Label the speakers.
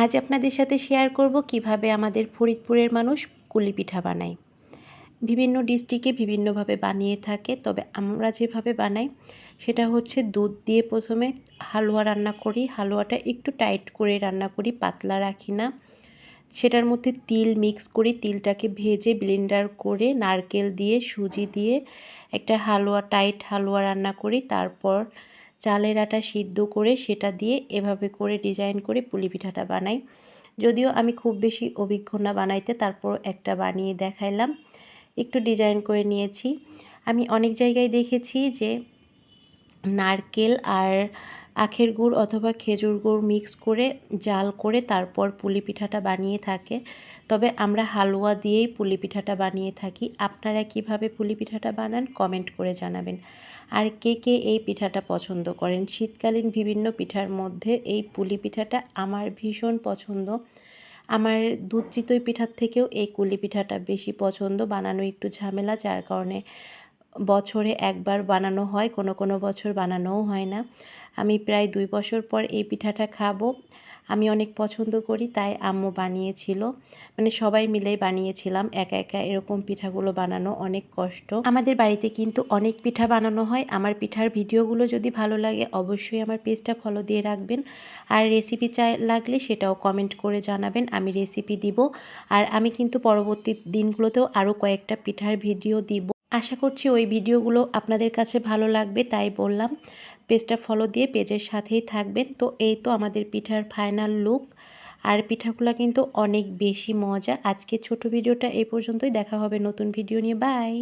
Speaker 1: আজ আপনাদের সাথে শেয়ার করব কিভাবে আমাদের ফরিদপুরের মানুষ কুলি পিঠা বানায়। বিভিন্ন ডিস্ট্রিক্টে বিভিন্নভাবে বানিয়ে থাকে, তবে আমরা যেভাবে বানাই সেটা হচ্ছে দুধ দিয়ে প্রথমে হালুয়া রান্না করি। হালুয়াটা একটু টাইট করে রান্না করি, পাতলা রাখি না। সেটার মধ্যে তিল মিক্স করি, তিলটাকে ভেজে ব্লেন্ডার করে নারকেল দিয়ে সুজি দিয়ে একটা হালুয়া, টাইট হালুয়া রান্না করি। তারপর চালের আটা সিদ্ধ করে সেটা দিয়ে এভাবে করে ডিজাইন করে পুলি পিঠাটা বানাই। যদিও আমি খুব বেশি অভিজ্ঞ না বানাইতে, তারপর একটা বানিয়ে দেখাইলাম। একটু ডিজাইন করে নিয়েছি। আমি অনেক জায়গায় দেখেছি যে নারকেল আর আখের গুড় অথবা খেজুর গুড় মিক্স করে জাল করে তারপর পুলি পিঠাটা বানিয়ে থাকে, তবে আমরা হালুয়া দিয়েই পুলি পিঠাটা বানিয়ে থাকি। আপনারা কিভাবে পুলি পিঠাটা বানান কমেন্ট করে জানাবেন। আর কে কে এই পিঠাটা পছন্দ করেন? শীতকালীন বিভিন্ন পিঠার মধ্যে এই পুলি পিঠাটা আমার ভীষণ পছন্দ। আমার দুধ চিতই পিঠার থেকেও এই কুলি পিঠাটা বেশি পছন্দ। বানানো একটু ঝামেলা, যার কারণে বছরে একবার বানানো হয়, কোনো কোনো বছর বানানোও হয় না। আমি প্রায় 2 বছর পর এই পিঠাটা খাবো। আমি অনেক পছন্দ করি, তাই আম্মু বানিয়েছিল। মানে সবাই মিলেই বানিয়েছিলাম। একা একা এরকম পিঠাগুলো বানানো অনেক কষ্ট। আমাদের বাড়িতে কিন্তু অনেক পিঠা বানানো হয়। আমার পিঠার ভিডিওগুলো যদি ভালো লাগে অবশ্যই আমার পেজটা ফলো দিয়ে রাখবেন। আর রেসিপি লাগলে সেটাও কমেন্ট করে জানাবেন, আমি রেসিপি দিব। আর আমি কিন্তু পরবর্তী দিনগুলোতেও আরও কয়েকটা পিঠার ভিডিও দিব। আশা করছি ওই ভিডিওগুলো আপনাদের কাছে ভালো লাগবে, তাই বললাম পেজটা ফলো দিয়ে পেজের সাথেই থাকবেন। তো এই তো আমাদের পিঠার ফাইনাল লুক। আর পিঠাগুলো কিন্তু অনেক বেশি মজা। আজকে ছোট ভিডিওটা এই পর্যন্তই, দেখা হবে নতুন ভিডিও নিয়ে। বাই।